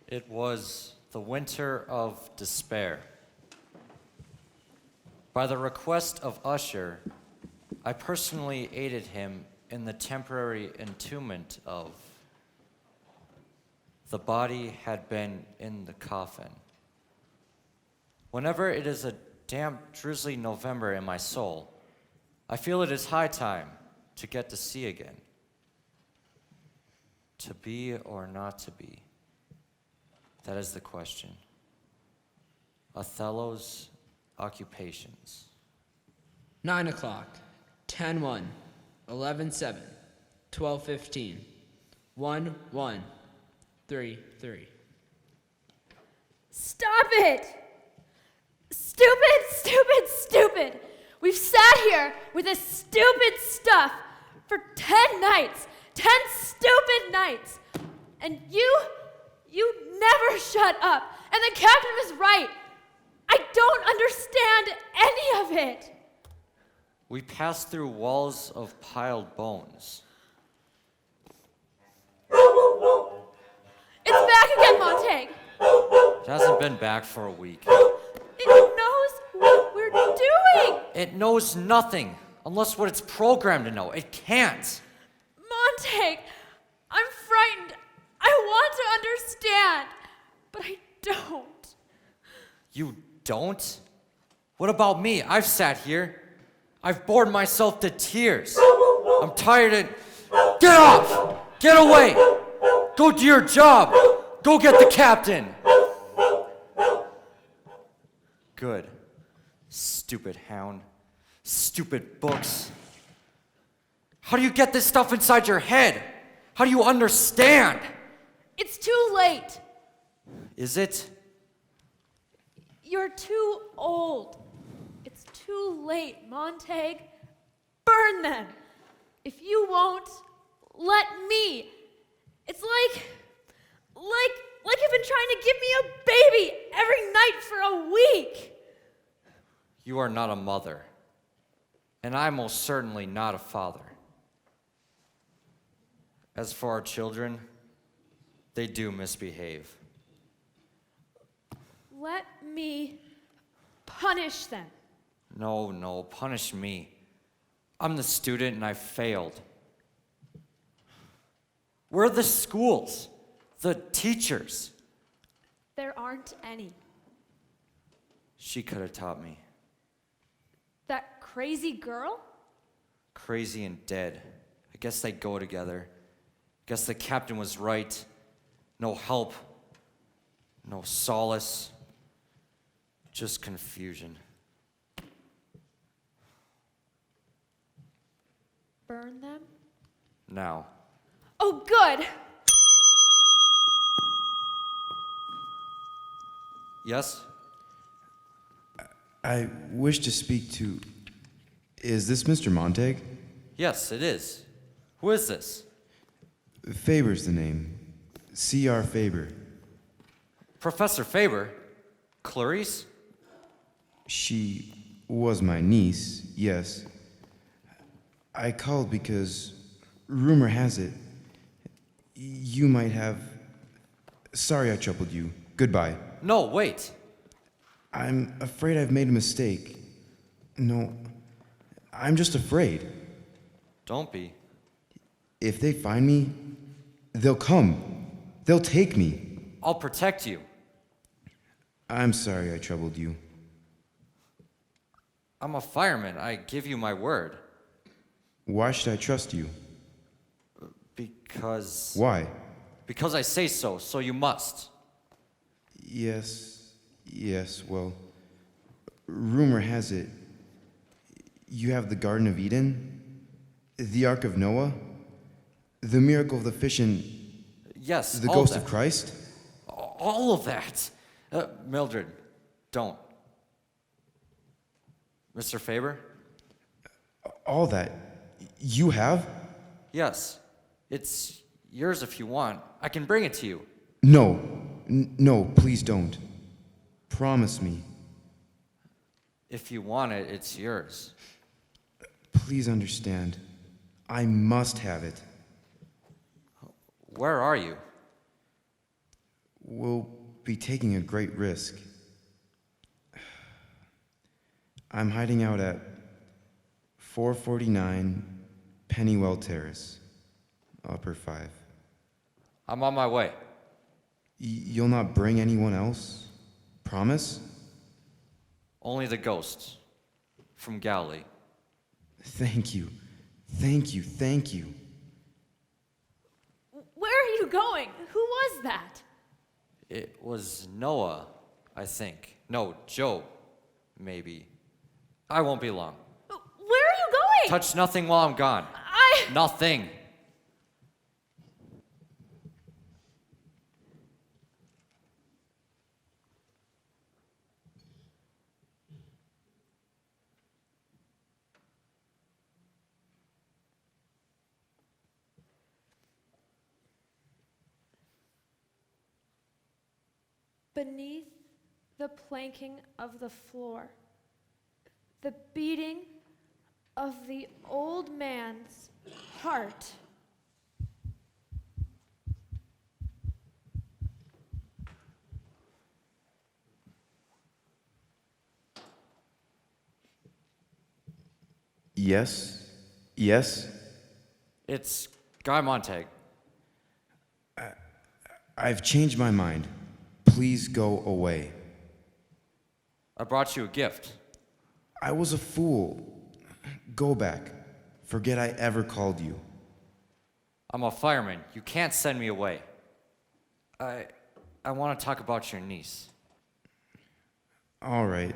It was the winter of despair. By the request of Usher, I personally aided him in the temporary entombment of. The body had been in the coffin. Whenever it is a damp, drizzly November in my soul, I feel it is high time to get to sea again. To be or not to be? That is the question. Othello's occupations. 9 o'clock, 10:1, 11:7, 12:15, 1:1, 3:3. Stop it! Stupid, stupid, stupid! We've sat here with this stupid stuff for 10 nights, 10 stupid nights, and you never shut up. And the captain was right. I don't understand any of it. We passed through walls of piled bones. It's back again, Montague. It hasn't been back for a week. It knows what we're doing. It knows nothing, unless what it's programmed to know. It can't. Montague, I'm frightened. I want to understand, but I don't. You don't? What about me? I've sat here. I've bored myself to tears. I'm tired and... Get off! Get away! Go do your job! Go get the captain! Good. Stupid hound. Stupid books. How do you get this stuff inside your head? How do you understand? It's too late. Is it? You're too old. It's too late, Montague. Burn them. If you won't, let me. It's like you've been trying to give me a baby every night for a week. You are not a mother. And I'm most certainly not a father. As for our children, they do misbehave. Let me punish them. No, punish me. I'm the student and I failed. Where are the schools? The teachers? There aren't any. She could have taught me. That crazy girl? Crazy and dead. I guess they go together. Guess the captain was right. No help. No solace. Just confusion. Burn them? Now. Oh, good. Yes? I wish to speak to... Is this Mr. Montague? Yes, it is. Who is this? Faber's the name. C.R. Faber. Professor Faber? Clarice? She was my niece, yes. I called because rumor has it you might have... Sorry I troubled you. Goodbye. No, wait. I'm afraid I've made a mistake. No, I'm just afraid. Don't be. If they find me, they'll come. They'll take me. I'll protect you. I'm sorry I troubled you. I'm a fireman. I give you my word. Why should I trust you? Because... Why? Because I say so, so you must. Yes, well, rumor has it you have the Garden of Eden, the Ark of Noah, the miracle of the fish and... Yes, the all ghost that. of Christ? All of that. Mildred, don't. Mr. Faber? All that? You have? Yes. It's yours if you want. I can bring it to you. No. No, please don't. Promise me. If you want it, it's yours. Please understand. I must have it. Where are you? we'll be taking a great risk. I'm hiding out at 449 Pennywell Terrace, Upper 5. I'm on my way. You'll not bring anyone else? Promise? Only the ghosts from Galilee. Thank you. Thank you. Thank you. Where are you going? Who was that? It was Noah, I think. No, Joe, maybe. I won't be long. Where are you going? Touch nothing while I'm gone. Nothing. Beneath the planking of the floor, the beating of the old man's heart. Yes? Yes? It's Guy Montag. I've changed my mind. Please go away. I brought you a gift. I was a fool. Go back. Forget I ever called you. I'm a fireman. You can't send me away. I want to talk about your niece. All right.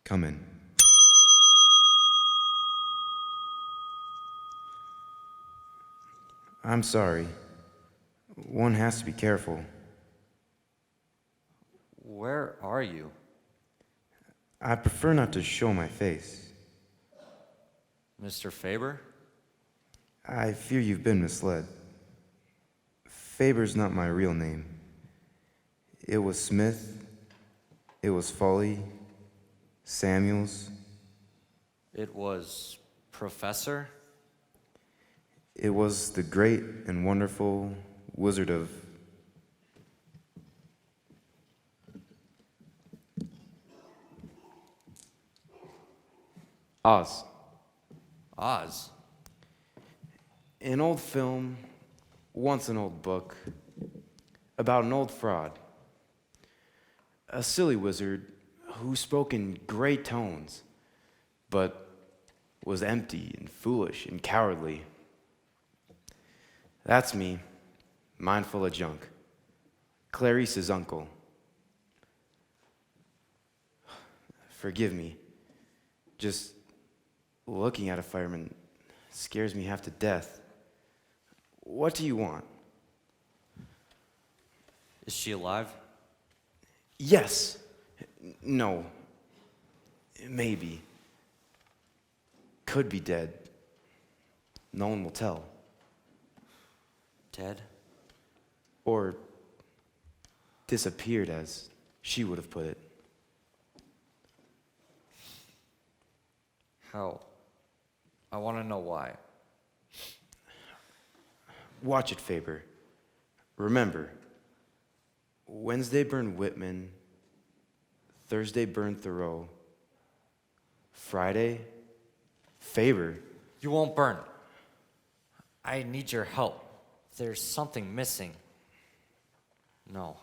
Come in. I'm sorry. One has to be careful. Where are you? I prefer not to show my face. Mr. Faber? I fear you've been misled. Faber's not my real name. It was Smith. It was Foley. Samuels. It was Professor? It was the great and wonderful Wizard of... Oz. Oz? An old film, once an old book, about an old fraud. A silly wizard who spoke in great tones, but was empty and foolish and cowardly. That's me, mindful of junk. Clarice's uncle. Forgive me. Just looking at a fireman scares me half to death. What do you want? Is she alive? Yes. No. Maybe. Could be dead. No one will tell. Dead? Or disappeared, as she would have put it. How? I want to know why. Watch it, Faber. Remember, Wednesday burned Whitman, Thursday burned Thoreau, Friday, Faber. You won't burn. I need your help. There's something missing. No.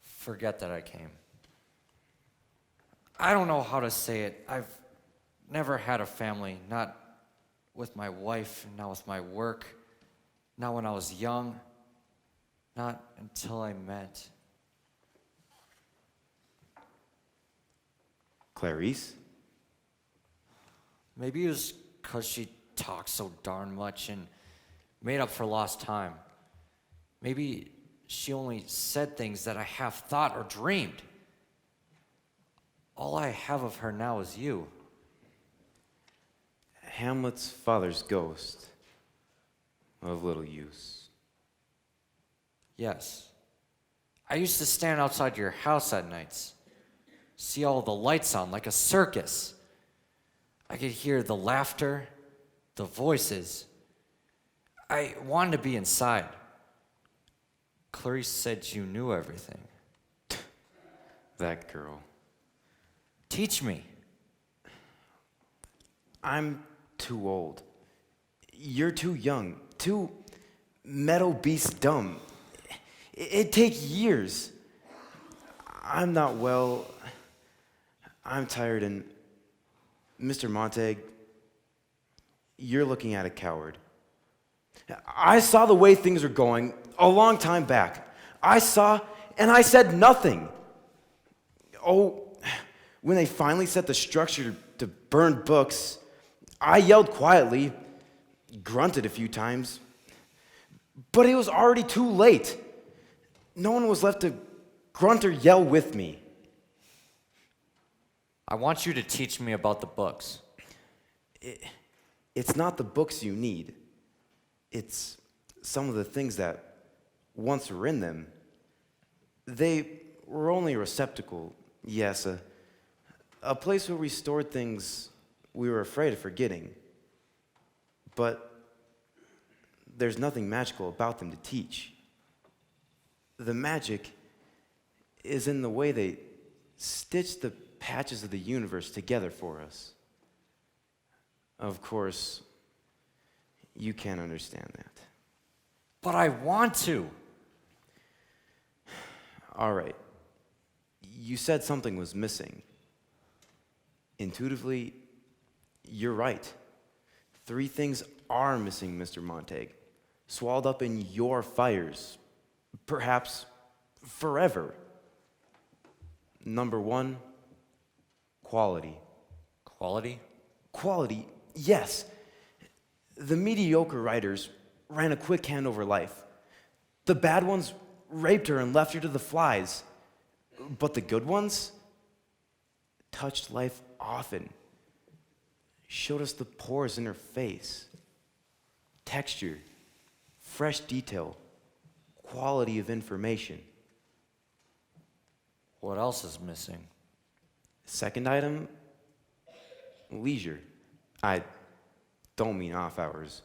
Forget that I came. I don't know how to say it. I've never had a family, not with my wife, not with my work, not when I was young, not until I met Clarice? Maybe it was because she talked so darn much and made up for lost time. Maybe she only said things that I half thought or dreamed. All I have of her now is you. Hamlet's father's ghost, of little use. Yes. I used to stand outside your house at nights, see all the lights on like a circus. I could hear the laughter, the voices. I wanted to be inside. Clarice said you knew everything. That girl. Teach me. I'm too old. You're too young. Too metal beast dumb. It'd take years. I'm not well. I'm tired, and Mr. Montag, you're looking at a coward. I saw the way things are going a long time back. I saw, and I said nothing. Oh, when they finally set the structure to burn books, I yelled quietly, grunted a few times, but it was already too late. No one was left to grunt or yell with me. I want you to teach me about the books. It's not the books you need. It's some of the things that once were in them. They were only a receptacle, yes, a place where we stored things we were afraid of forgetting. But there's nothing magical about them to teach. The magic is in the way they stitch the patches of the universe together for us. Of course, you can't understand that. But I want to. All right. You said something was missing. Intuitively, you're right. 3 things are missing, Mr. Montag, swallowed up in your fires, perhaps forever. Number 1, quality. Quality? Quality, yes. The mediocre writers ran a quick hand over life. The bad ones raped her and left her to the flies. But the good ones touched life often, showed us the pores in her face, texture, fresh detail, quality of information. What else is missing? Second item, leisure. I don't mean off hours.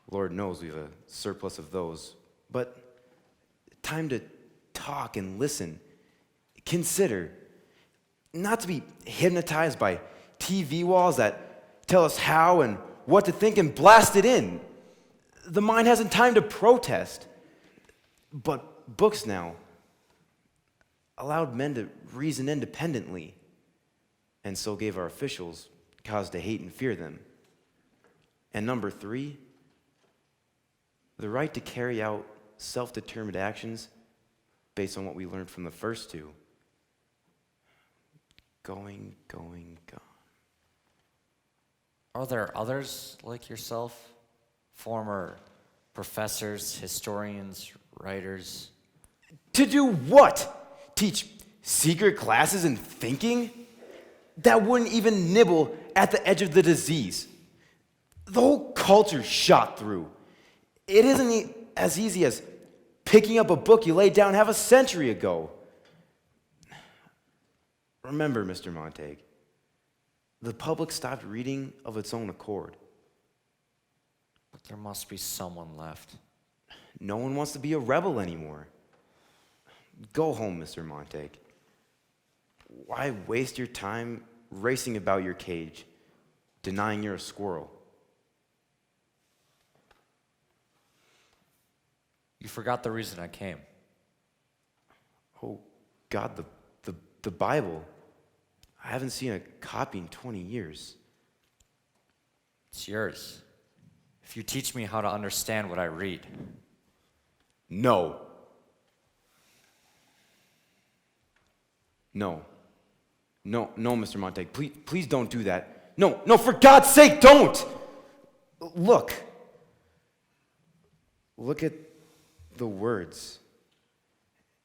Lord knows we have a surplus of those. But time to talk and listen. Consider. Not to be hypnotized by TV walls that tell us how and what to think and blast it in. The mind hasn't time to protest. But books now allowed men to reason independently, and so gave our officials cause to hate and fear them. And number 3, the right to carry out self-determined actions based on what we learned from the first 2. Going. Are there others like yourself? Former professors, historians, writers? To do what? Teach secret classes in thinking? That wouldn't even nibble at the edge of the disease. The whole culture shot through. It isn't as easy as picking up a book you laid down half a century ago. Remember, Mr. Montag, the public stopped reading of its own accord. But there must be someone left. No one wants to be a rebel anymore. Go home, Mr. Montag. Why waste your time racing about your cage, denying you're a squirrel? You forgot the reason I came. Oh, God, the Bible. I haven't seen a copy in 20 years. It's yours. If you teach me how to understand what I read. No. No, Mr. Montag, please don't do that. No, for God's sake, don't! Look at the words,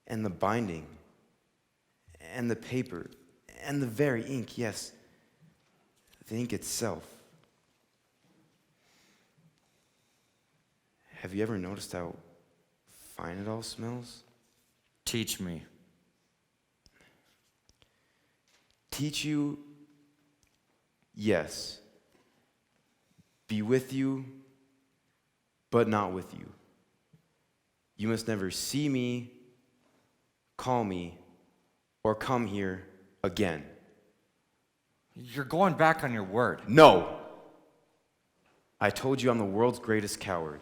and the binding, and the paper, and the very ink, yes, the ink itself. Have you ever noticed how fine it all smells? Teach me. Teach you, yes. Be with you, but not with you. You must never see me, call me, or come here again. You're going back on your word. No! I told you I'm the world's greatest coward.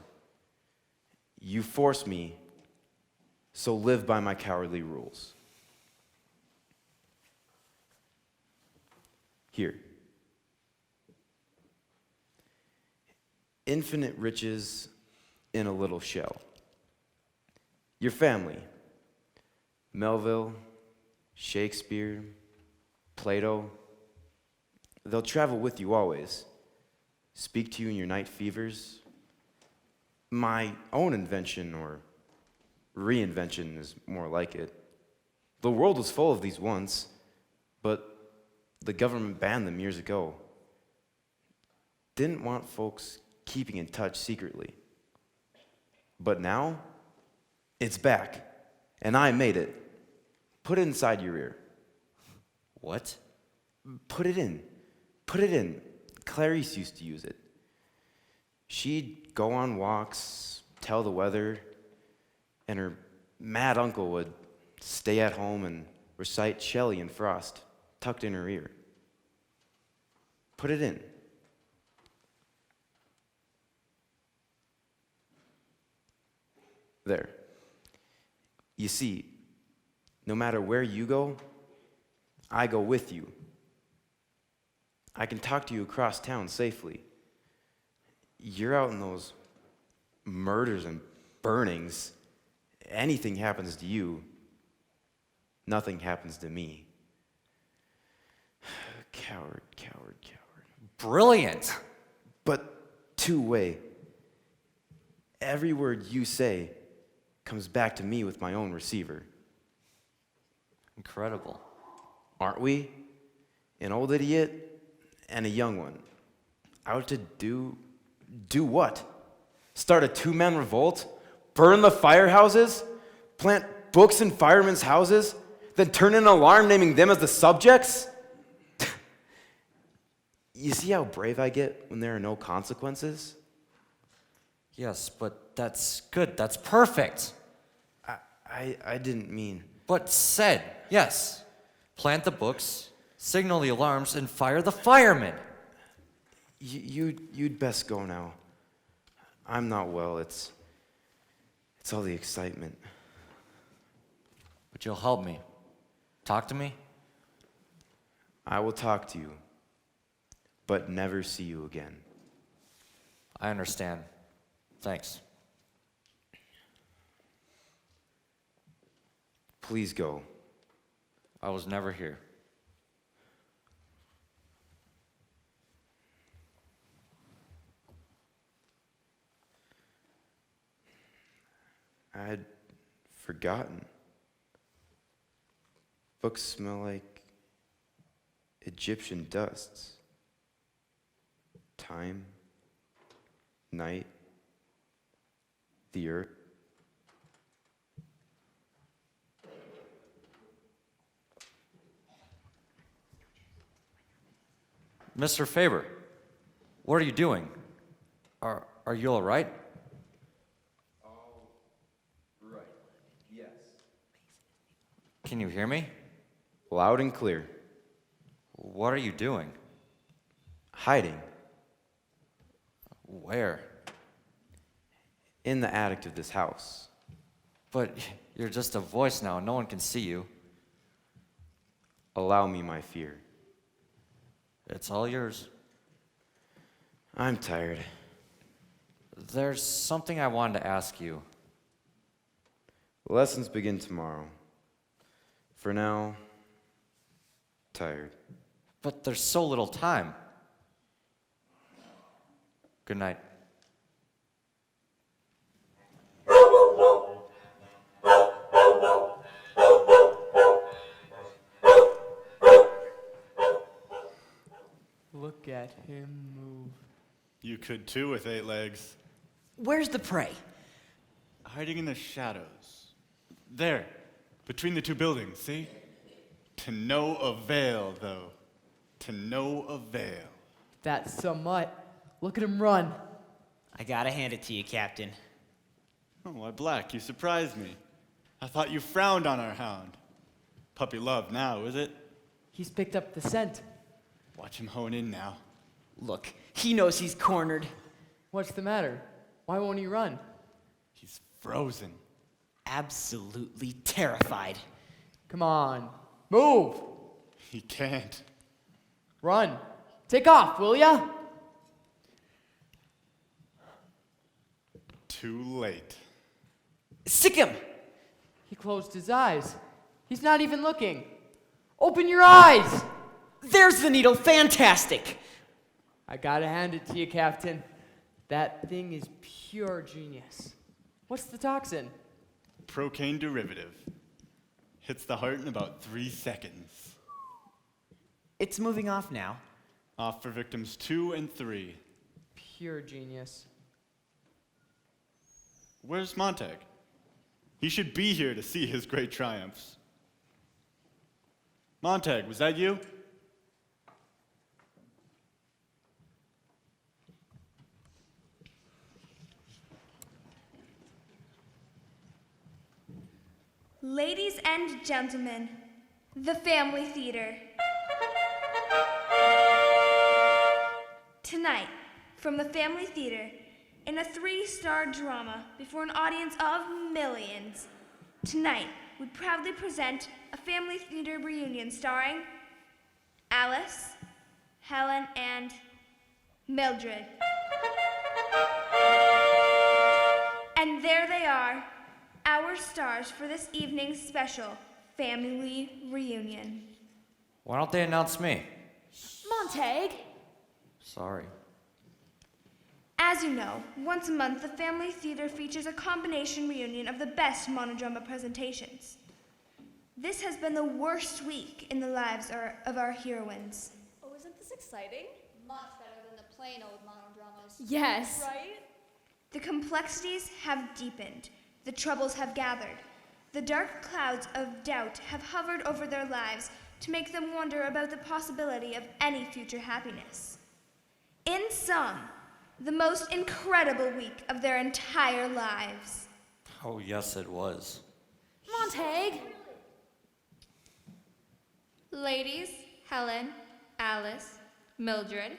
You forced me, so live by my cowardly rules. Here. Infinite riches in a little shell. Your family. Melville, Shakespeare, Plato. They'll travel with you always. Speak to you in your night fevers. My own invention, or reinvention is more like it. The world was full of these once, but the government banned them years ago. Didn't want folks keeping in touch secretly. But now, it's back, and I made it. Put it inside your ear. What? Put it in. Put it in. Clarice used to use it. She'd go on walks, tell the weather, and her mad uncle would stay at home and recite Shelley and Frost, tucked in her ear. Put it in. There. You see, no matter where you go, I go with you. I can talk to you across town safely. You're out in those murders and burnings. Anything happens to you, nothing happens to me. Coward, coward, coward. Brilliant. But two-way. Every word you say comes back to me with my own receiver. Incredible. Aren't we? An old idiot and a young one. Out to do what? Start a two-man revolt? Burn the firehouses? Plant books in firemen's houses? Then turn an alarm naming them as the subjects? You see how brave I get when there are no consequences? Yes, but that's good. That's perfect. I didn't mean... But said, yes. Plant the books, signal the alarms, and fire the firemen. You'd best go now. I'm not well. It's all the excitement. But you'll help me. Talk to me? I will talk to you, but never see you again. I understand. Thanks. Please go. I was never here. I'd forgotten. Books smell like Egyptian dusts. Time, night, the earth. Mr. Faber, what are you doing? Are you all right? All right. Yes. Can you hear me? Loud and clear. What are you doing? Hiding. Where? In the attic of this house. But you're just a voice now. No one can see you. Allow me my fear. It's all yours. I'm tired. There's something I wanted to ask you. Lessons begin tomorrow. For now, tired. But there's so little time. Good night. Look at him move. You could too with 8 legs. Where's the prey? Hiding in the shadows. There, between the 2 buildings, see? To no avail, though. To no avail. That's somewhat. Look at him run. I gotta hand it to you, Captain. Oh, why, Black, you surprised me. I thought you frowned on our hound. Puppy love now, is it? He's picked up the scent. Watch him hone in now. Look, he knows he's cornered. What's the matter? Why won't he run? He's frozen. Absolutely terrified. Come on, move! He can't. Run! Take off, will ya? Too late. Sick him! He closed his eyes. He's not even looking. Open your eyes! There's the needle. Fantastic. I gotta hand it to you, Captain. That thing is pure genius. What's the toxin? Procaine derivative. Hits the heart in about 3 seconds. It's moving off now. Off for victims 2 and 3. Pure genius. Where's Montag? He should be here to see his great triumphs. Montag, was that you? Ladies and gentlemen, the Family Theater. Tonight, from the Family Theater, in a 3-star drama before an audience of millions. Tonight, we proudly present a Family Theater reunion starring Alice, Helen, and Mildred. And there they are, our stars for this evening's special family reunion. Why don't they announce me? Montag, Sorry. As you know, once a month the Family Theater features a combination reunion of the best monodrama presentations. This has been the worst week in the lives of our heroines. oh, isn't this exciting? Much better than the plain old monodramas. Yes. Right? The complexities have deepened. The troubles have gathered. The dark clouds of doubt have hovered over their lives to make them wonder about the possibility of any future happiness. In sum, the most incredible week of their entire lives. Oh, yes, it was. Montag, Ladies, Helen, Alice, Mildred,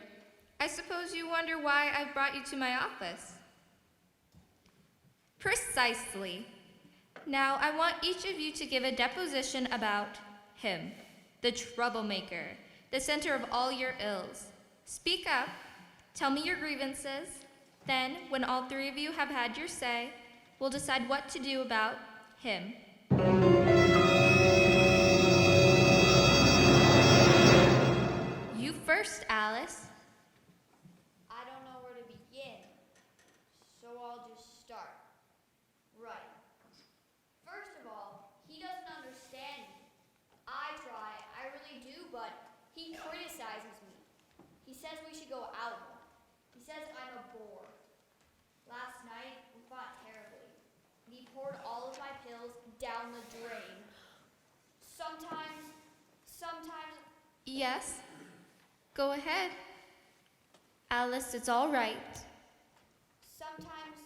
I suppose you wonder why I brought you to my office. Precisely. Now, I want each of you to give a deposition about him, the troublemaker, the center of all your ills. Speak up, tell me your grievances, then, when all 3 of you have had your say, we'll decide what to do about him. You first, Alice. I don't know where to begin, so I'll just start. Right. First of all, he doesn't understand me. I try, I really do, but he criticizes me. He says we should go out more. He says I'm a bore. Last night, we fought terribly, and he poured all of my pills down the drain. Sometimes, Yes? Go ahead. Alice, it's all right. sometimes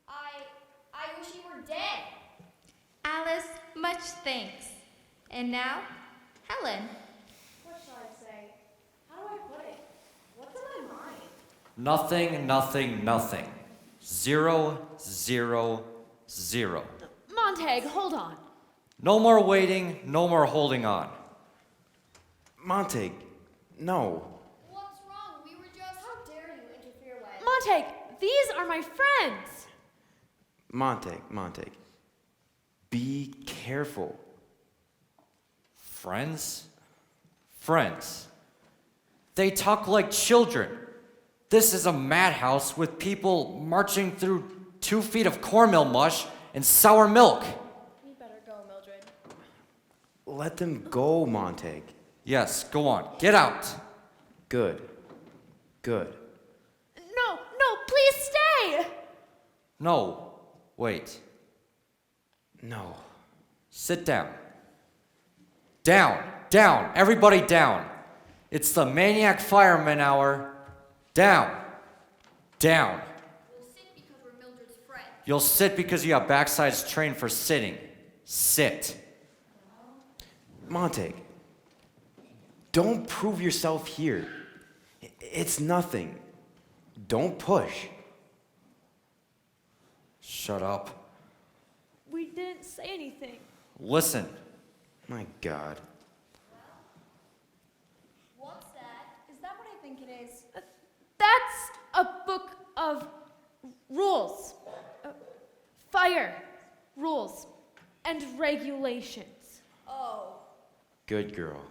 I wish he were dead. Alice, much thanks. And now, Helen. what shall I say? How do I put it? What's in my mind? Nothing, nothing, nothing. 0, 0, 0. Montag, hold on. No more waiting, no more holding on. Montag, no. What's wrong? We were just. How dare you interfere when? Montag, these are my friends. Montag, be careful. Friends? Friends. They talk like children. This is a madhouse with people marching through 2 feet of cornmeal mush and sour milk. We better go, Mildred. Let them go, Montag. Yes, go on. Get out. Good. No, please stay. No. Wait. No. Sit down. Down. Everybody down. It's the maniac fireman hour. Down. We'll sit because we're Mildred's friends. You'll sit because you have backsides trained for sitting. Sit. Montague, don't prove yourself here. It's nothing. Don't push. Shut up. We didn't say anything. Listen. My God. What's that? Is that what I think it is? That's a book of rules. Fire rules and regulations. Oh. Good girl.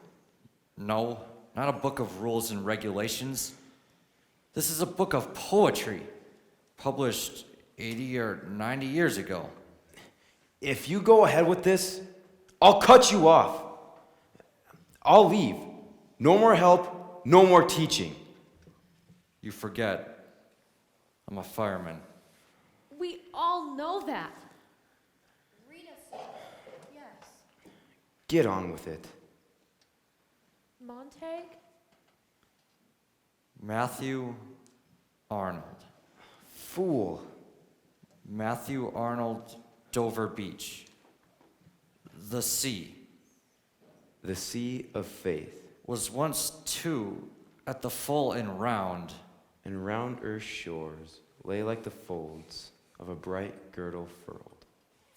No, not a book of rules and regulations. This is a book of poetry, published 80 or 90 years ago. If you go ahead with this, I'll cut you off. I'll leave. No more help, no more teaching. You forget, I'm a fireman. We all know that. Rita said, yes. Get on with it. Montague? Matthew Arnold. Fool. Matthew Arnold, Dover Beach. The sea The sea of faith. was once two at the full and round. And round earth's shores lay like the folds of a bright girdle furled.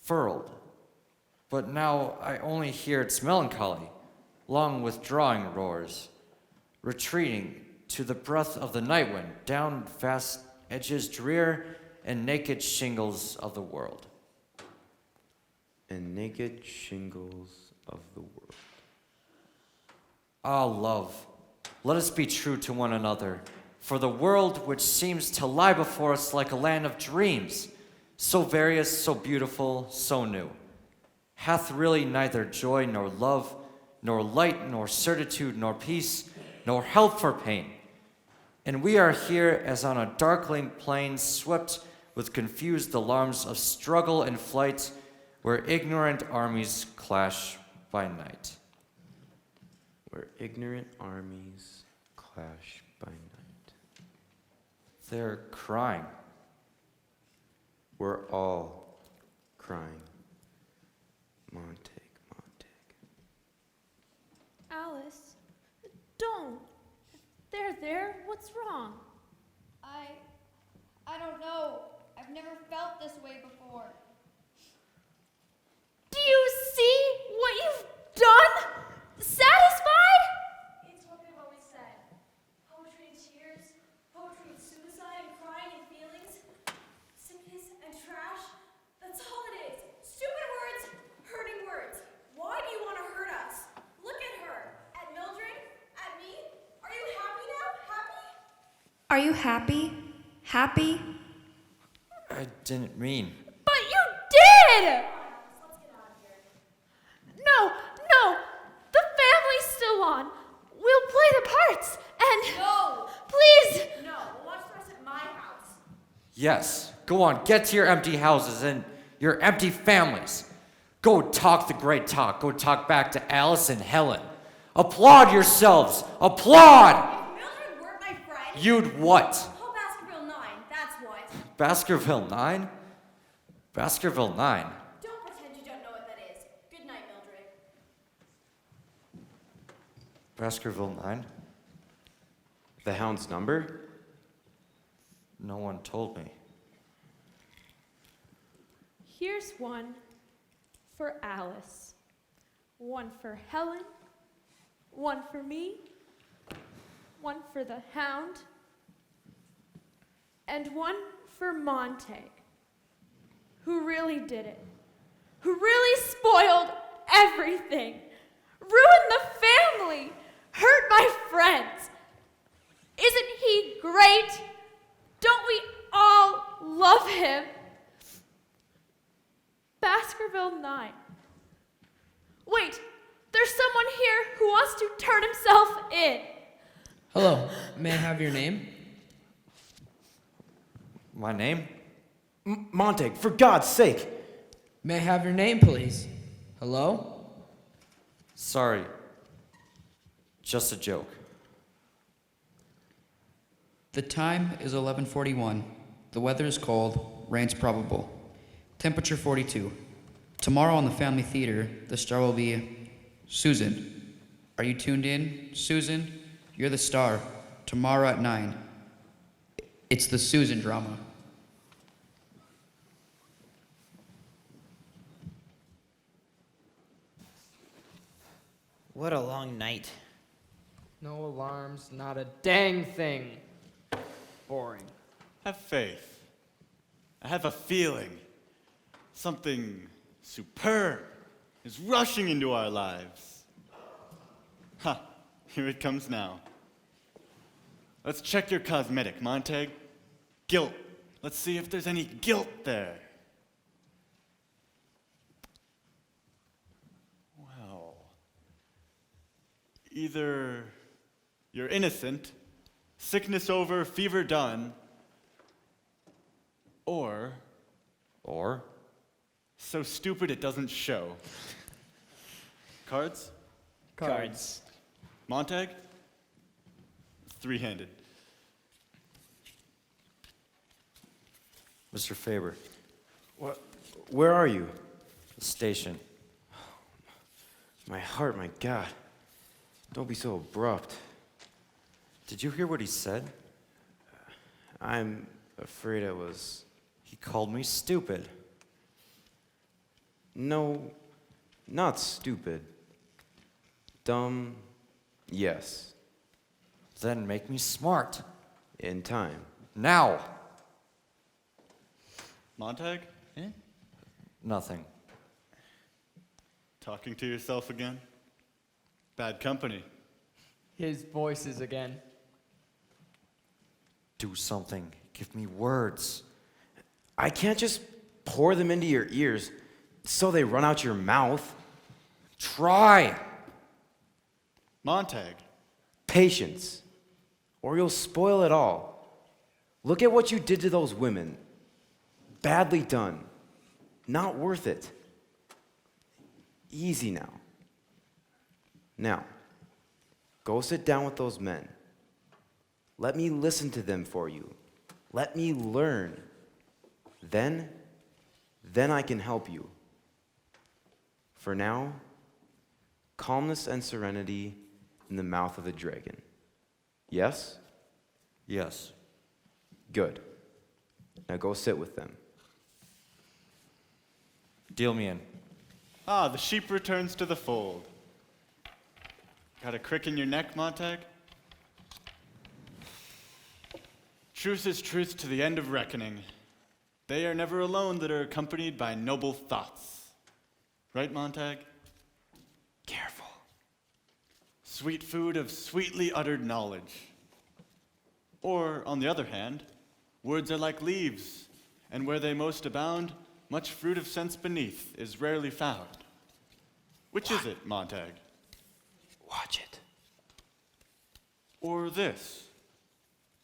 Furled. But now I only hear its melancholy, long withdrawing roars, retreating to the breath of the night wind, down vast edges drear and naked shingles of the world. And naked shingles of the world. Ah, love, let us be true to one another, for the world which seems to lie before us like a land of dreams, so various, so beautiful, so new, hath really neither joy nor love, nor light, nor certitude, nor peace, nor help for pain. And we are here as on a darkling plain, swept with confused alarms of struggle and flight, where ignorant armies clash by night. Where ignorant armies clash by night. They're crying. We're all crying. Montague. Alice, don't. There, what's wrong? I don't know. I've never felt this way before. Do you see what you've done? Satisfied? It's what they've always said. Poetry and tears, poetry and suicide and crying and feelings, sickness and trash. That's all it is. Stupid words, hurting words. Why do you want to hurt us? Look at her. At Mildred? At me? Are you happy now? Happy? Are you happy? Happy? I didn't mean. But you did! Let's get out of here. No, the family's still on. We'll play the parts, and... No! Please! No, we'll watch the rest at my house. Yes, go on, get to your empty houses and your empty families. Go talk the great talk. Go talk back to Alice and Helen. Applaud yourselves. Applaud! If Mildred weren't my friend, You'd what? call Baskerville 9, that's what. Baskerville 9? Baskerville 9? Don't pretend you don't know what that is. Good night, Mildred. Baskerville 9? The hound's number? No one told me. Here's one for Alice, one for Helen, one for me, one for the hound, and one for Montague, who really did it, who really spoiled everything, ruined the family, hurt my friends. Isn't he great? Don't we all love him? Baskerville 9. Wait, there's someone here who wants to turn himself in. Hello, may I have your name? My name? Montague, for God's sake! May I have your name, please? Hello? Sorry. Just a joke. The time is 11:41. The weather is cold. Rain's probable. Temperature 42. Tomorrow on the Family Theater, the star will be Susan. Are you tuned in, Susan? You're the star. Tomorrow at 9. It's the Susan drama. What a long night. No alarms, not a dang thing. Boring. Have faith. I have a feeling something superb is rushing into our lives. Ha, here it comes now. Let's check your cosmetic, Montag. Guilt. Let's see if there's any guilt there. Well, either you're innocent, sickness over, fever done, or so stupid it doesn't show. Cards? Cards. Montag? Three-handed. Mr. Faber, What? Where are you? the station. My heart, my God. Don't be so abrupt. Did you hear what he said? I'm afraid I was... He called me stupid. No, not stupid. Dumb, yes. Then make me smart. In time. Now. Montag? Nothing. Talking to yourself again? Bad company. His voices again. Do something. Give me words. I can't just pour them into your ears so they run out your mouth. Try. Montag. Patience, or you'll spoil it all. Look at what you did to those women. Badly done. Not worth it. Easy now. Now, go sit down with those men. Let me listen to them for you. Let me learn. Then I can help you. For now, calmness and serenity in the mouth of the dragon. Yes? Yes. Good. Now go sit with them. Deal me in. Ah, the sheep returns to the fold. Got a crick in your neck, Montag? Truth is truth to the end of reckoning. They are never alone that are accompanied by noble thoughts. Right, Montag? Careful. Sweet food of sweetly uttered knowledge. Or, on the other hand, words are like leaves, and where they most abound, much fruit of sense beneath is rarely found. Which is it, Montag? Watch it. Or this?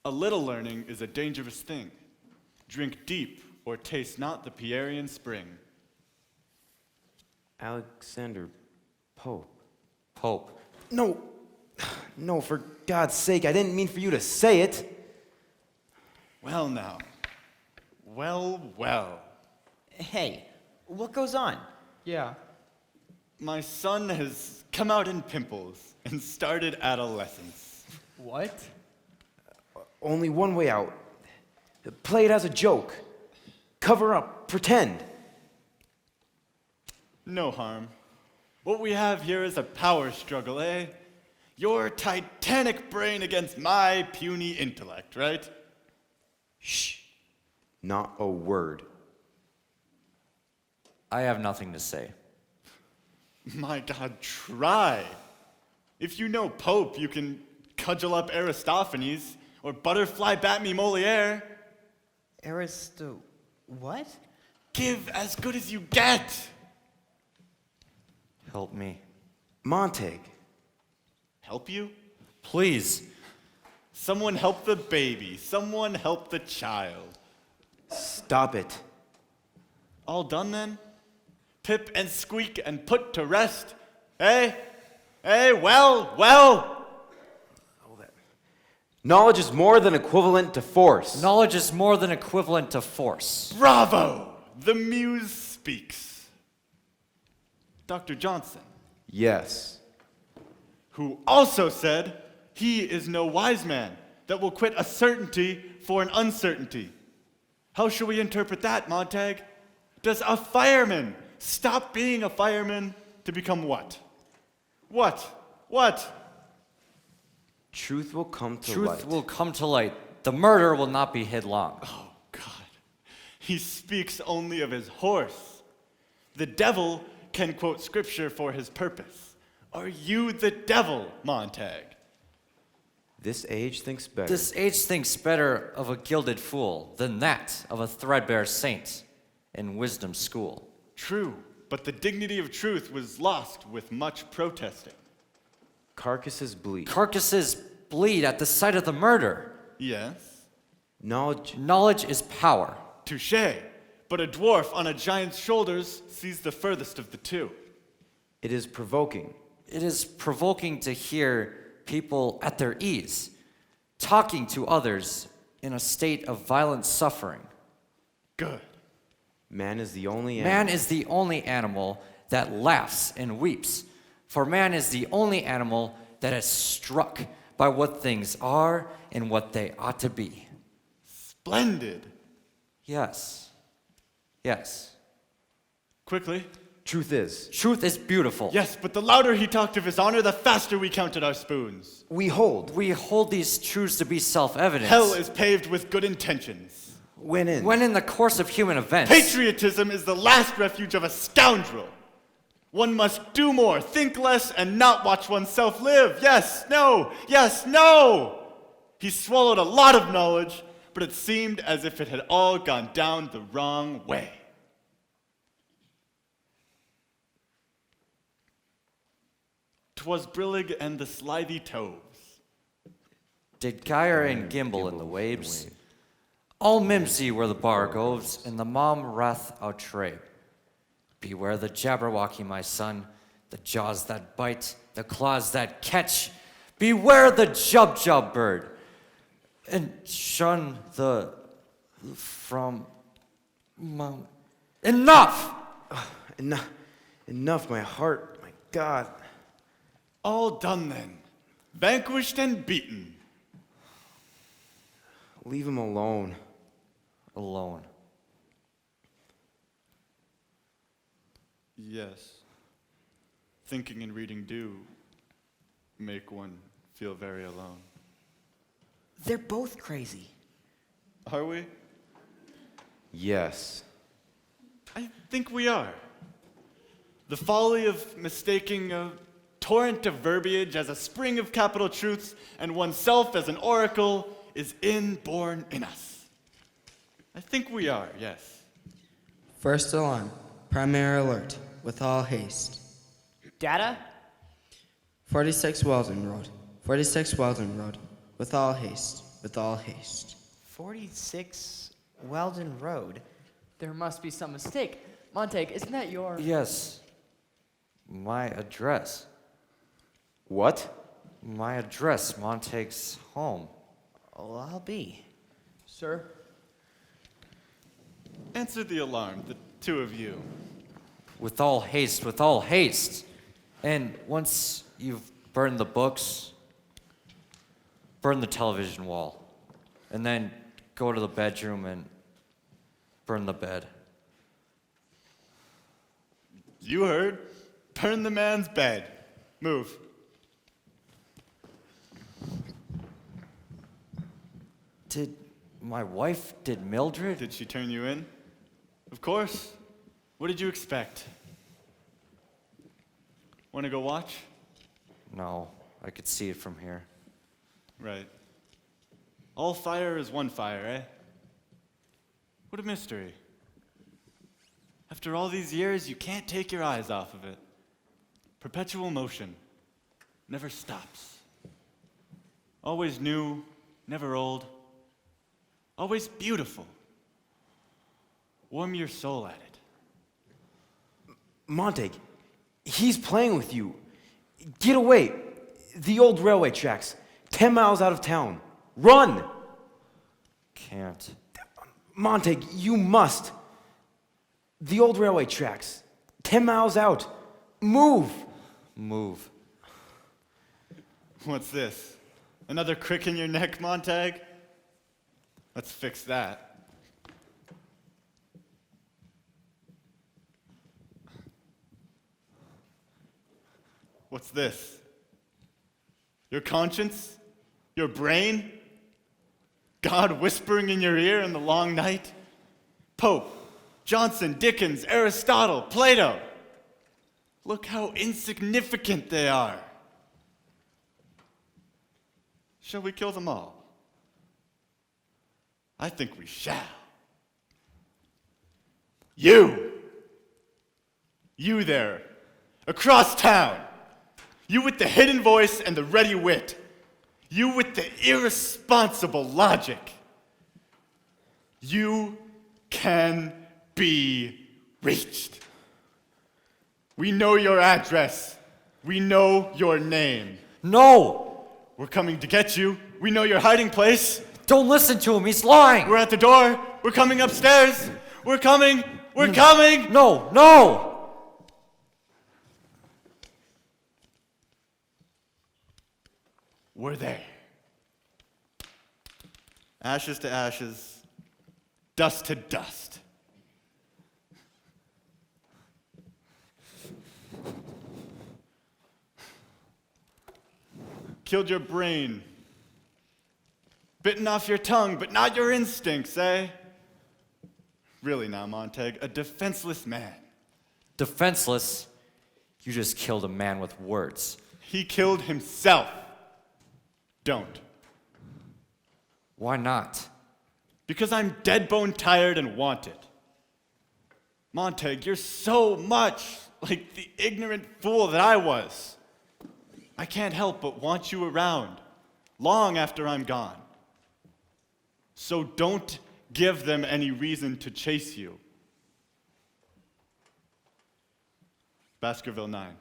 A little learning is a dangerous thing. Drink deep, or taste not the Pierian spring. Alexander Pope. Pope. No, for God's sake, I didn't mean for you to say it. Well now. Well. Hey, what goes on? Yeah. My son has come out in pimples and started adolescence. What? Only one way out. Play it as a joke. Cover up, pretend. No harm. What we have here is a power struggle, eh? Your titanic brain against my puny intellect, right? Shh. Not a word. I have nothing to say. My God, try. If you know Pope, you can cudgel up Aristophanes or butterfly bat me Moliere. What? Give as good as you get. Help me. Montag. Help you? Please. Someone help the baby. Someone help the child. Stop it. All done then? Pip and squeak and put to rest? Eh? Well. Knowledge is more than equivalent to force. Knowledge is more than equivalent to force. Bravo! the muse speaks. Dr. Johnson, Yes. who also said he is no wise man that will quit a certainty for an uncertainty. How shall we interpret that, Montag? Does a fireman stop being a fireman to become what? What? Truth will come to Truth light. will come to light. The murder will not be hid long. Oh, God. He speaks only of his horse. The devil can quote scripture for his purpose. Are you the devil, Montag? This age thinks better. This age thinks better of a gilded fool than that of a threadbare saint in wisdom school. True, but the dignity of truth was lost with much protesting. Carcasses bleed. Carcasses bleed at the sight of the murder. Yes, Knowledge is power. touche. But a dwarf on a giant's shoulders sees the furthest of the two. It is provoking. It is provoking to hear people at their ease, talking to others in a state of violent suffering. Good. Man is the only Man animal. is the only animal that laughs and weeps, for man is the only animal that is struck by what things are and what they ought to be. Splendid. Yes. Quickly. Truth is. Truth is beautiful. Yes, but the louder he talked of his honor, the faster we counted our spoons. We hold. We hold these truths to be self-evident. Hell is paved with good intentions. When in. When in the course of human events, Patriotism is the last refuge of a scoundrel. One must do more, think less, and not watch oneself live. Yes, no. He swallowed a lot of knowledge, but it seemed as if it had all gone down the wrong way. "'Twas Brillig and the slithy toves. did gyre and gimble in the waves. All mimsy were the bargoves, and the mom rath outrabe. Beware the Jabberwocky, my son, the jaws that bite, the claws that catch. Beware the Jub bird, and shun the from. Enough! Enough, my heart, my God. All done then, vanquished and beaten. Leave him alone. Alone. Yes, thinking and reading do make one feel very alone. They're both crazy. Are we? Yes. I think we are. The folly of mistaking a torrent of verbiage as a spring of capital truths and oneself as an oracle is inborn in us. I think we are, yes. First alarm. Primary alert. With all haste. Data? 46 Weldon Road. 46 Weldon Road. With all haste. With all haste. 46 Weldon Road. There must be some mistake. Montag, isn't that your... Yes. My address. What? My address, Montague's home. Oh, I'll be. Sir? Answer the alarm, the two of you. With all haste, with all haste. And once you've burned the books, burn the television wall. And then go to the bedroom and burn the bed. You heard. Burn the man's bed. Move. Did Mildred? Did she turn you in? Of course. What did you expect? Want to go watch? No, I could see it from here. Right. All fire is one fire, eh? What a mystery. After all these years, you can't take your eyes off of it. Perpetual motion. Never stops. Always new, never old. Always beautiful. Warm your soul at it. Montague, he's playing with you. Get away. The old railway tracks. 10 miles out of town. Run! Can't. Montague, you must. The old railway tracks. 10 miles out. Move! Move. What's this? Another crick in your neck, Montag? Let's fix that. What's this? Your conscience? Your brain? God whispering in your ear in the long night? Pope, Johnson, Dickens, Aristotle, Plato. Look how insignificant they are. Shall we kill them all? I think we shall. You there, across town. You with the hidden voice and the ready wit. You with the irresponsible logic. You can be reached. We know your address. We know your name. No! We're coming to get you. We know your hiding place. Don't listen to him, he's lying! We're at the door. We're coming upstairs. We're coming. We're coming. No, no! We're there. Ashes to ashes, dust to dust. Killed your brain. Bitten off your tongue, but not your instincts, eh? Really now, Montag, a defenseless man. Defenseless? You just killed a man with words. He killed himself. Don't. Why not? Because I'm dead bone tired and want it. Montag, you're so much like the ignorant fool that I was. I can't help but want you around, long after I'm gone. So don't give them any reason to chase you. Baskerville 9.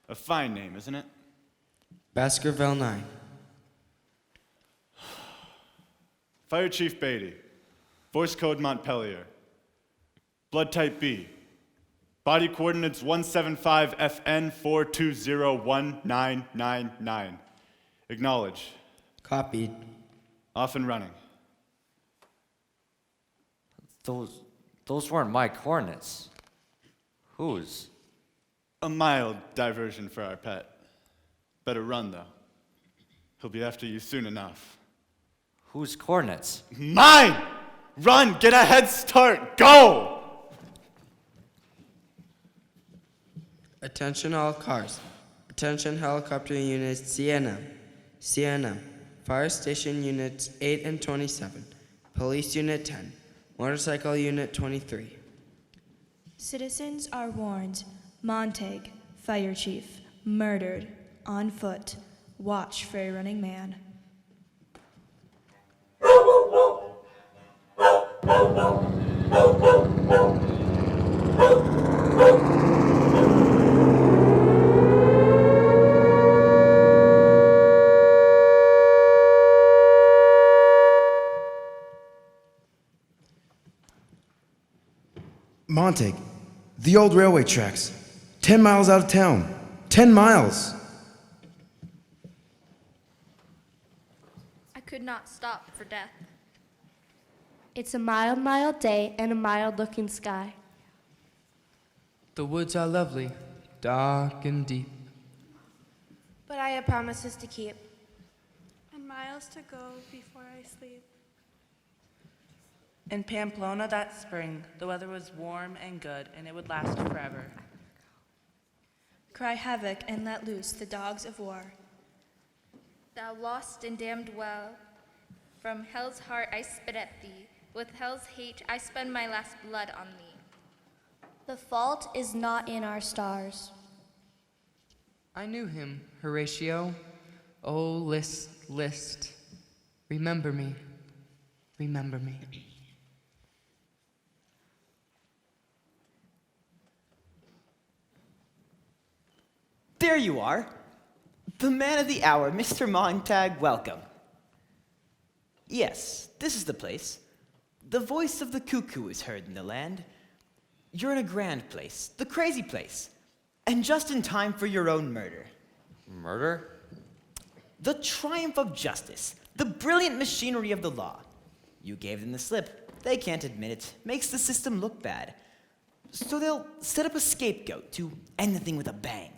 A fine name, isn't it? Baskerville 9. Fire Chief Beatty, voice code Montpelier, blood type B, body coordinates 175 FN 4201999. Acknowledge. Copied. Off and running. Those weren't my coordinates. Whose? A mild diversion for our pet. Better run, though. He'll be after you soon enough. Whose coordinates? Mine! Run! Get a head start! Go! Attention all cars. Attention helicopter units CNM. CNM. Fire station units 8 and 27. Police unit 10. Motorcycle unit 23. Citizens are warned. Montag, fire chief, murdered, on foot. Watch for a running man. Montag, the old railway tracks. 10 miles out of town. 10 miles. I could not stop for death. It's a mild, mild day and a mild-looking sky. The woods are lovely, dark and deep. But I have promises to keep. And miles to go before I sleep. In Pamplona that spring, the weather was warm and good, and it would last forever. Cry havoc and let loose the dogs of war. Thou lost and damned well. From hell's heart I spit at thee. With hell's hate I spend my last blood on thee. The fault is not in our stars. I knew him, Horatio. Oh, list, list. Remember me. Remember me. There you are. The man of the hour, Mr. Montag, welcome. Yes, this is the place. The voice of the cuckoo is heard in the land. You're in a grand place, the crazy place, and just in time for your own murder. Murder? The triumph of justice, the brilliant machinery of the law. You gave them the slip. They can't admit it. Makes the system look bad. So they'll set up a scapegoat to end the thing with a bang.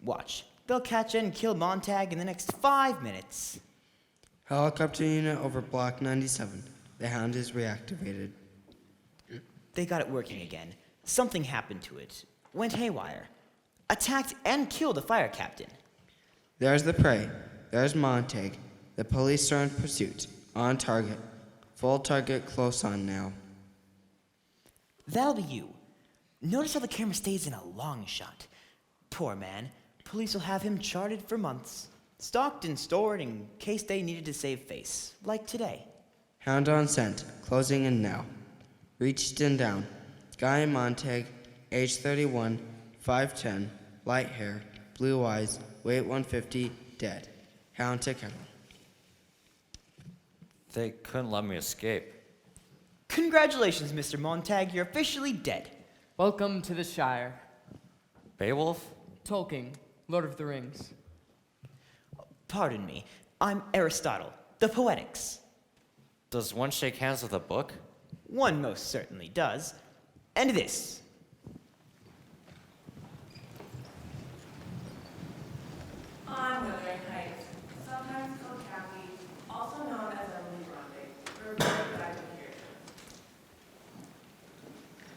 Watch. They'll catch and kill Montag in the next 5 minutes. Helicopter unit over Block 97. The Hound is reactivated. They got it working again. Something happened to it. Went haywire. Attacked and killed a fire captain. There's the prey. There's Montag. The police are in pursuit. On target. Full target close on now. That'll be you. Notice how the camera stays in a long shot. Poor man. Police will have him charted for months. Stocked and stored in case they needed to save face. Like today. Hound on scent. Closing in now. Reached and down. Guy Montag. Age 31. 5'10". Light hair. Blue eyes. Weight 150. Dead. Hound to kennel. They couldn't let me escape. Congratulations, Mr. Montag. You're officially dead. Welcome to the Shire. Beowulf? Tolkien, Lord of the Rings. Pardon me. I'm Aristotle, the Poetics. Does one shake hands with a book? One most certainly does. And this. I'm Wuthering Heights, sometimes called Kathy, also known as Emily Grande. We're very glad you're here.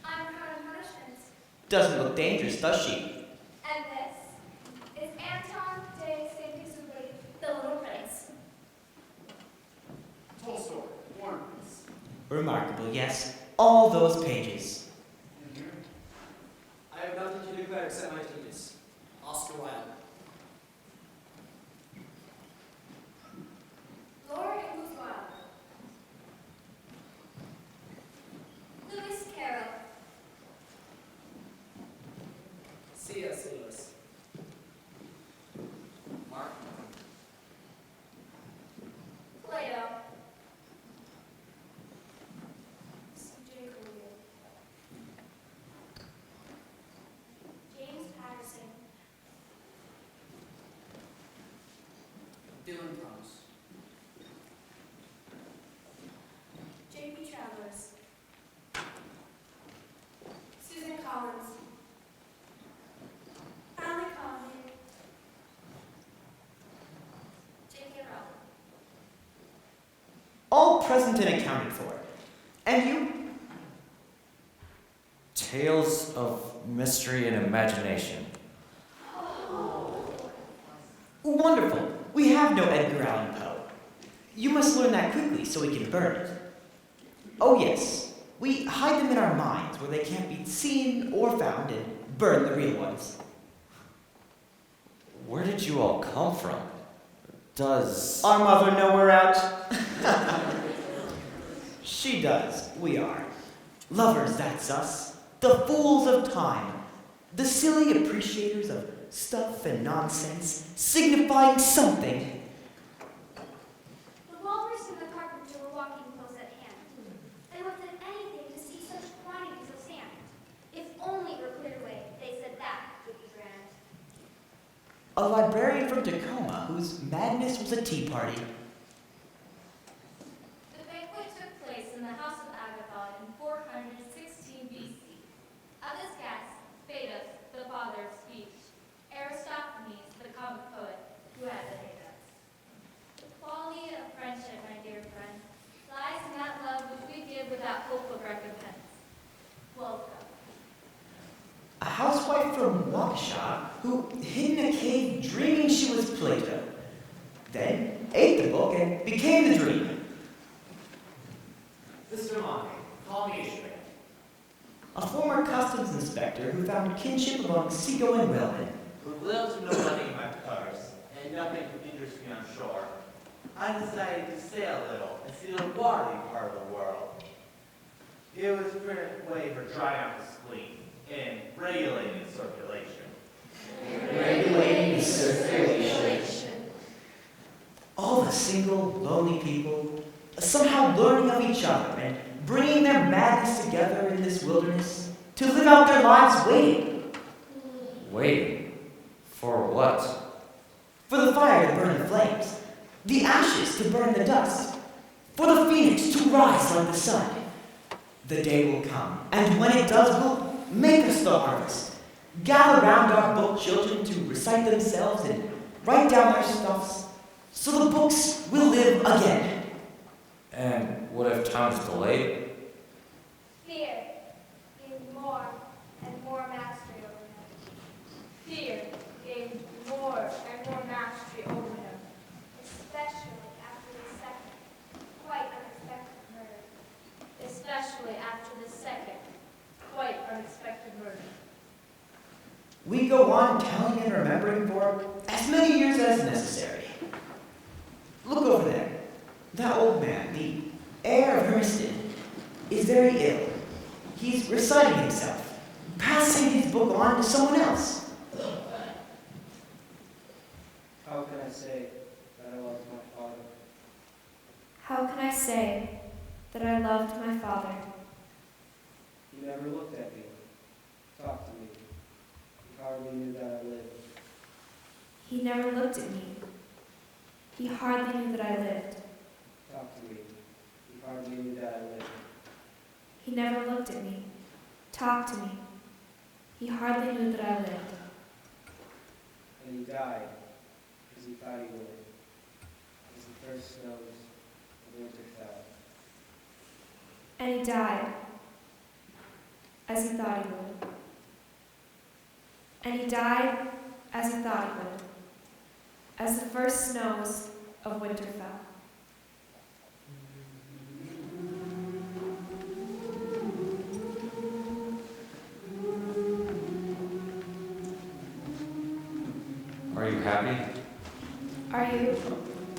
I'm Crown of Punishments. Doesn't look dangerous, does she? And this is Anton de Saint-Exupéry, the Little Prince. Tolstoy, War and Peace. Remarkable, yes. All those pages. I have nothing to declare except my genius. Oscar Wilde. Lord Wilde. Lewis Carroll. C.S. Lewis. Mark. Plato. C.J. Cooley. James Patterson. Dylan Thomas. J.P. Travers. Susan Collins. Allie Colley. J.K. Rowling. All present and accounted for. And you? Tales of mystery and imagination. Wonderful. We have no Edgar Allan Poe. You must learn that quickly so we can burn it. Oh yes, we hide them in our minds where they can't be seen or found and burn the real ones. Where did you all come from? Does... Our mother know we're out? She does. We are. Lovers, that's us. The fools of time. The silly appreciators of stuff and nonsense, signifying something. The walrus and the carpenter were walking close at hand. They looked at anything to see such quantities of sand. If only it were cleared away, they said that would be grand. A librarian from Tacoma whose madness was a tea party. The banquet took place in the house of Agathon in 416 BC. Of his guests, Phaedrus, the father of speech, Aristophanes, the comic poet, who had the hiccups. The quality of friendship, my dear friend, lies in that love which we give without hope of recompense. Welcome. A housewife from Waukesha who hid in a cave dreaming she was Plato. Then ate the book and became the dream. Mr. Monk, call me Ishmael. A former customs inspector who found kinship among Seago and Whalemen. With little to no money in my purse, and nothing to interest me on shore, I decided to sail a little and see the watery part of the world. It was a great way for drying out the spleen and regulating its circulation. Regulating the circulation. All the single, lonely people somehow learning of each other and bringing their madness together in this wilderness. to live out their lives waiting. Waiting? For what? For the fire to burn the flames, the ashes to burn the dust, for the phoenix to rise like the sun. The day will come, and when it does, will make us the harvest. Gather round our book children to recite themselves and write down their stuffs, so the books will live again. And what if time is delayed? Fear gained more and more mastery over him. Fear gained more and more mastery over him, especially after the second, quite unexpected murder. Especially after the second, quite unexpected murder. We go on telling and remembering for as many years as necessary. Look over there. That old man, the heir of Hermiston, is very ill. He's reciting himself, passing his book on to someone else. How can I say that I loved my father? How can I say that I loved my father? He never looked at me, talked to me. He hardly knew that I lived. He never looked at me. He hardly knew that I lived. Talked to me. He hardly knew that I lived. He never looked at me, talked to me. He hardly knew that I lived. And he died, because he thought he would, as the first snows of winter fell. And he died, as he thought he would. And he died, as he thought he would, as the first snows of winter fell. Are you happy? Are you?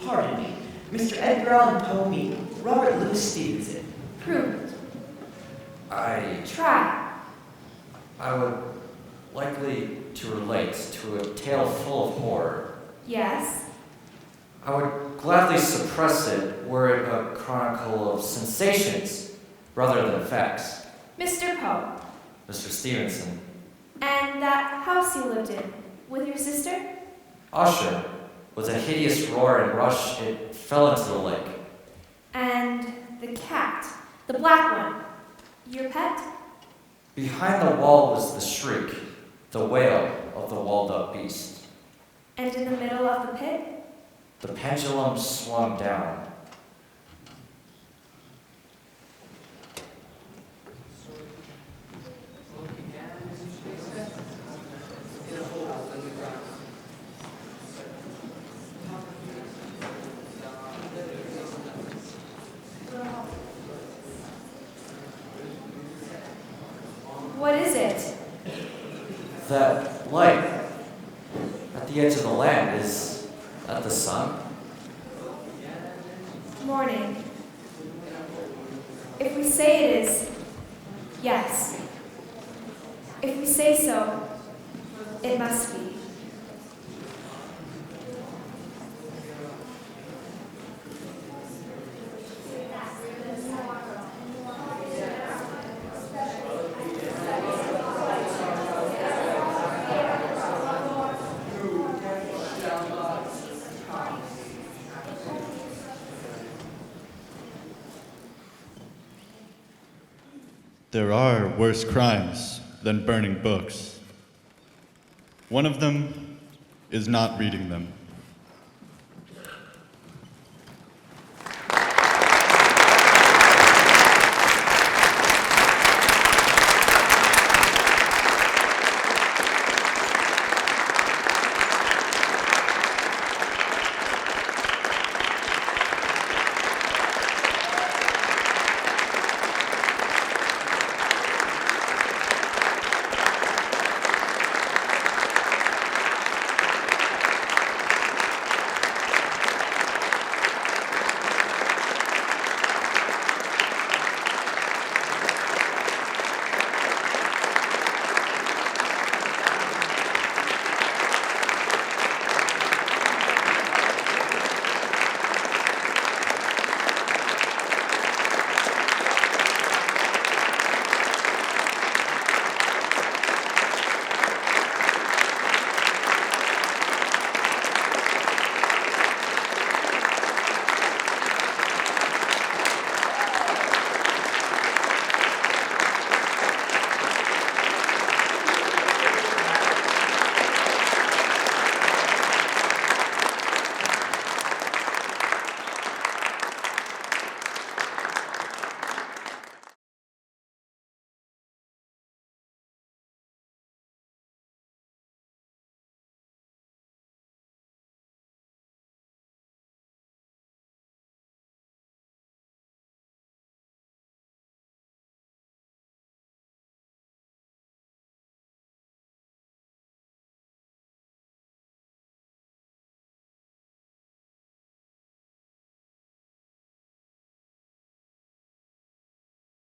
Pardon me, Mr. Edgar Allan Poe meet Robert Louis Stevenson. Prove it. Try. I would likely to relate to a tale full of horror. Yes. I would gladly suppress it were it a chronicle of sensations rather than facts. Mr. Poe. Mr. Stevenson. And that house you lived in, with your sister? Usher. With a hideous roar and rush, it fell into the lake. And the cat, the black one, your pet? Behind the wall was the shriek, the wail of the walled-up beast. And in the middle of the pit? The pendulum swung down. What is it? That light at the edge of the land, is that the sun? Morning. If we say it is, yes. If we say so, it must be. There are worse crimes than burning books. One of them is not reading them.